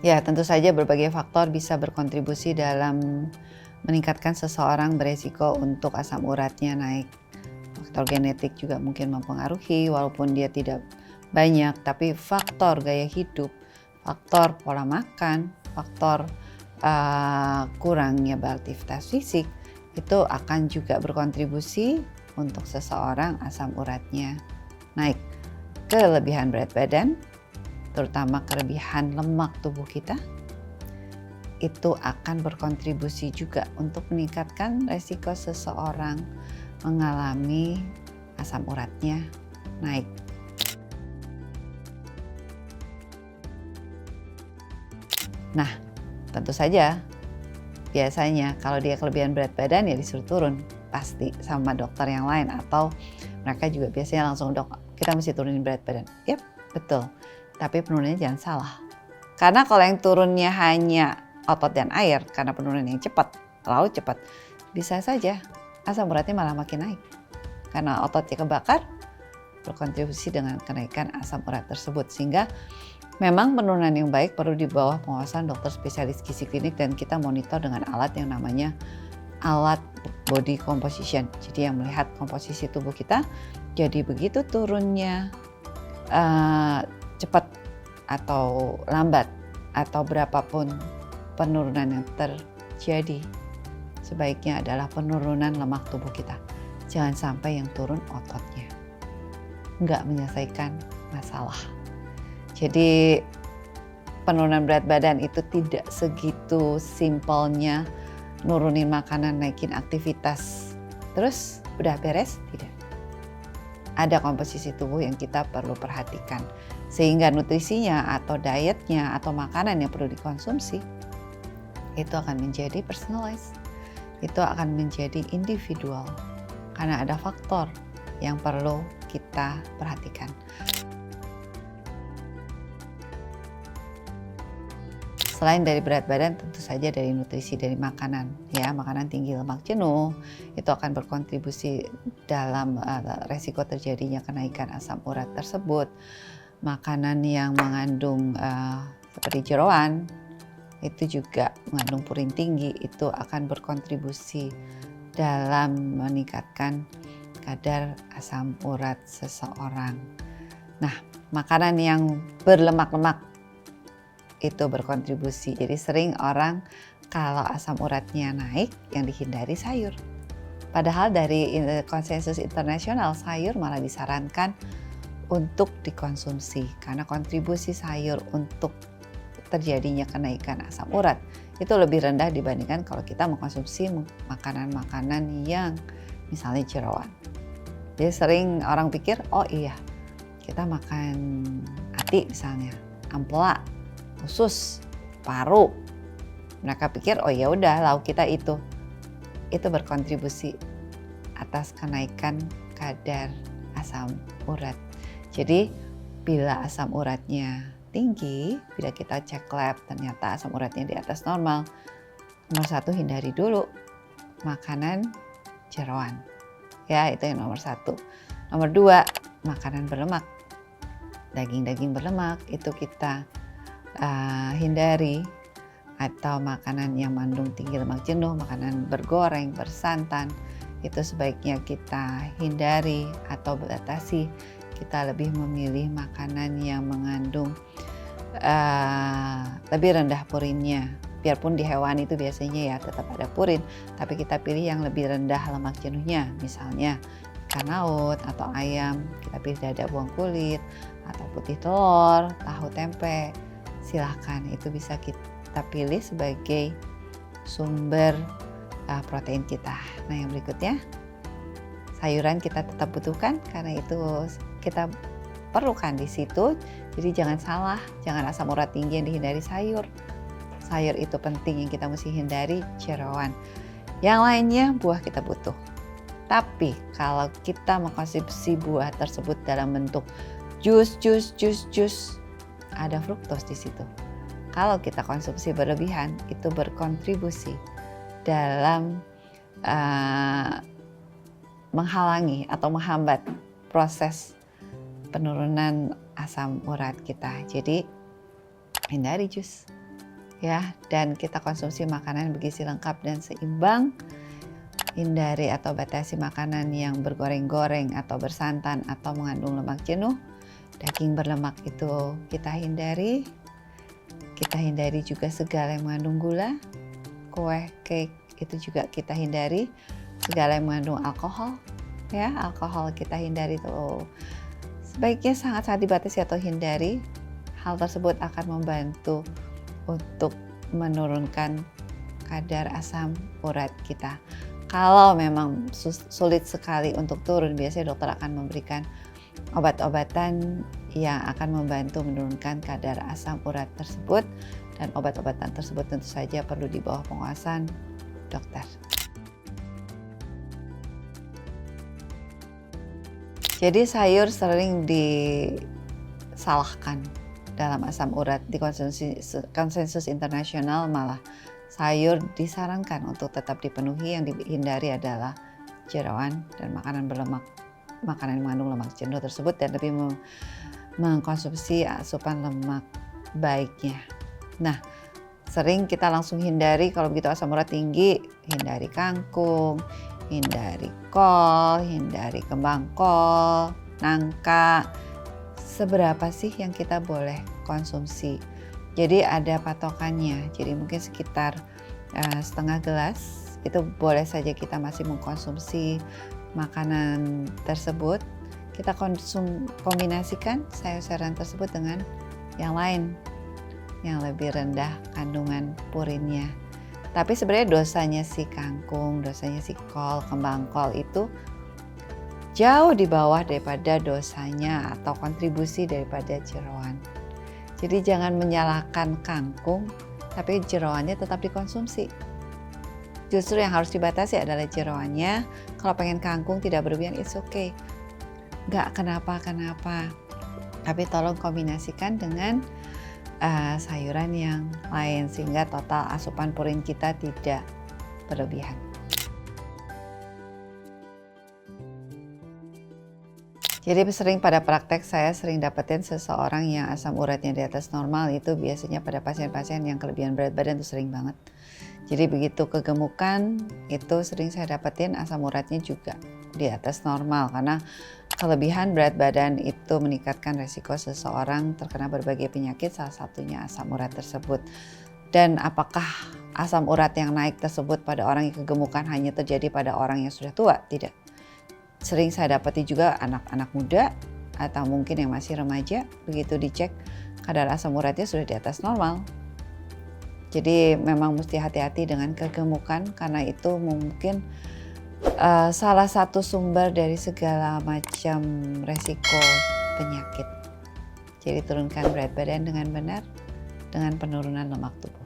Ya, tentu saja berbagai faktor bisa berkontribusi dalam meningkatkan seseorang beresiko untuk asam uratnya naik. Faktor genetik juga mungkin mempengaruhi walaupun dia tidak banyak, tapi faktor gaya hidup, faktor pola makan, faktor kurangnya beraktivitas fisik itu akan juga berkontribusi untuk seseorang asam uratnya naik. Kelebihan berat badan, terutama kelebihan lemak tubuh kita, itu akan berkontribusi juga untuk meningkatkan resiko seseorang mengalami asam uratnya naik. Nah, tentu saja biasanya kalau dia kelebihan berat badan ya disuruh turun pasti sama dokter yang lain, atau mereka juga biasanya langsung, dok kita mesti turunin berat badan. Yap, betul. Tapi penurunannya jangan salah. Karena kalau yang turunnya hanya otot dan air karena penurunan yang cepat, terlalu cepat, bisa saja asam uratnya malah makin naik. Karena ototnya kebakar, berkontribusi dengan kenaikan asam urat tersebut. Sehingga memang penurunan yang baik perlu di bawah pengawasan dokter spesialis gizi klinik, dan kita monitor dengan alat yang namanya alat body composition. Jadi yang melihat komposisi tubuh kita. Jadi begitu turunnya cepat atau lambat atau berapapun penurunan yang terjadi, sebaiknya adalah penurunan lemak tubuh kita. Jangan sampai yang turun ototnya. Nggak menyelesaikan masalah. Jadi penurunan berat badan itu tidak segitu simpelnya nurunin makanan, naikin aktivitas, terus udah beres, tidak. Ada komposisi tubuh yang kita perlu perhatikan. Sehingga nutrisinya atau dietnya atau makanan yang perlu dikonsumsi itu akan menjadi personalized. Itu akan menjadi individual. Karena ada faktor yang perlu kita perhatikan. Selain dari berat badan, tentu saja dari nutrisi, dari makanan. Ya, makanan tinggi lemak jenuh itu akan berkontribusi dalam resiko terjadinya kenaikan asam urat tersebut. Makanan yang mengandung seperti jeroan itu juga mengandung purin tinggi, itu akan berkontribusi dalam meningkatkan kadar asam urat seseorang. Nah, makanan yang berlemak-lemak itu berkontribusi. Jadi sering orang kalau asam uratnya naik yang dihindari sayur. Padahal dari konsensus internasional sayur malah disarankan untuk dikonsumsi karena kontribusi sayur untuk terjadinya kenaikan asam urat itu lebih rendah dibandingkan kalau kita mengkonsumsi makanan-makanan yang misalnya jeroan. Jadi sering orang pikir, oh iya kita makan ati misalnya, ampela, usus, paru. Mereka pikir oh ya udah lauk kita itu berkontribusi atas kenaikan kadar asam urat. Jadi bila asam uratnya tinggi, bila kita cek lab ternyata asam uratnya di atas normal, nomor 1 hindari dulu makanan jeroan. Ya, itu yang nomor 1. Nomor 2, makanan berlemak. Daging-daging berlemak itu kita hindari, atau makanan yang mengandung tinggi lemak jenuh, makanan bergoreng, bersantan, itu sebaiknya kita hindari atau batasi. Kita lebih memilih makanan yang mengandung lebih rendah purinnya. Biarpun di hewan itu biasanya ya tetap ada purin, tapi kita pilih yang lebih rendah lemak jenuhnya. Misalnya ikan laut atau ayam, kita pilih dada buang kulit, atau putih telur, tahu tempe. Silahkan, itu bisa kita pilih sebagai sumber protein kita. Nah, yang berikutnya, sayuran kita tetap butuhkan karena itu kita perlukan di situ. Jadi jangan salah, jangan asam urat tinggi yang dihindari sayur. Sayur itu penting, yang kita mesti hindari jeroan. Yang lainnya buah kita butuh. Tapi kalau kita mengkonsumsi buah tersebut dalam bentuk jus, ada fruktos di situ. Kalau kita konsumsi berlebihan, itu berkontribusi dalam menghalangi atau menghambat proses penurunan asam urat kita. Jadi hindari jus, ya, dan kita konsumsi makanan bergizi lengkap dan seimbang. Hindari atau batasi makanan yang bergoreng-goreng atau bersantan atau mengandung lemak jenuh. Daging berlemak itu kita hindari. Kita hindari juga segala yang mengandung gula, kue, cake itu juga kita hindari. Segala yang mengandung alkohol, ya, alkohol kita hindari tuh. Sebaiknya sangat-sangat dibatasi atau hindari. Hal tersebut akan membantu untuk menurunkan kadar asam urat kita. Kalau memang sulit sekali untuk turun, biasanya dokter akan memberikan obat-obatan yang akan membantu menurunkan kadar asam urat tersebut, dan obat-obatan tersebut tentu saja perlu di bawah pengawasan dokter. Jadi sayur sering disalahkan dalam asam urat. Di konsensus internasional malah sayur disarankan untuk tetap dipenuhi, yang dihindari adalah jeroan dan makanan berlemak, makanan yang mengandung lemak jenuh tersebut, dan lebih mengkonsumsi asupan lemak baiknya. Nah, sering kita langsung hindari kalau begitu asam urat tinggi, hindari kangkung, hindari kol, hindari kembang kol, nangka. Seberapa sih yang kita boleh konsumsi? Jadi ada patokannya, jadi mungkin sekitar setengah gelas itu boleh saja kita masih mengkonsumsi makanan tersebut. Kita kombinasikan sayur-sayuran tersebut dengan yang lain yang lebih rendah kandungan purinnya. Tapi sebenarnya dosanya si kangkung, dosanya si kol, kembang kol itu jauh di bawah daripada dosanya atau kontribusi daripada jeroan. Jadi jangan menyalahkan kangkung, tapi jeroannya tetap dikonsumsi. Justru yang harus dibatasi adalah jeroannya. Kalau pengen kangkung tidak berlebihan, it's okay. Nggak kenapa-kenapa. Tapi tolong kombinasikan dengan sayuran yang lain, sehingga total asupan purin kita tidak berlebihan. Jadi sering pada praktek saya sering dapetin seseorang yang asam uratnya di atas normal, itu biasanya pada pasien-pasien yang kelebihan berat badan itu sering banget. Jadi begitu kegemukan itu sering saya dapetin asam uratnya juga di atas normal, karena kelebihan berat badan itu meningkatkan resiko seseorang terkena berbagai penyakit, salah satunya asam urat tersebut. Dan apakah asam urat yang naik tersebut pada orang yang kegemukan hanya terjadi pada orang yang sudah tua? Tidak. Sering saya dapati juga anak-anak muda atau mungkin yang masih remaja, begitu dicek kadar asam uratnya sudah di atas normal. Jadi memang mesti hati-hati dengan kegemukan, karena itu mungkin salah satu sumber dari segala macam resiko penyakit. Jadi turunkan berat badan dengan benar dengan penurunan lemak tubuh.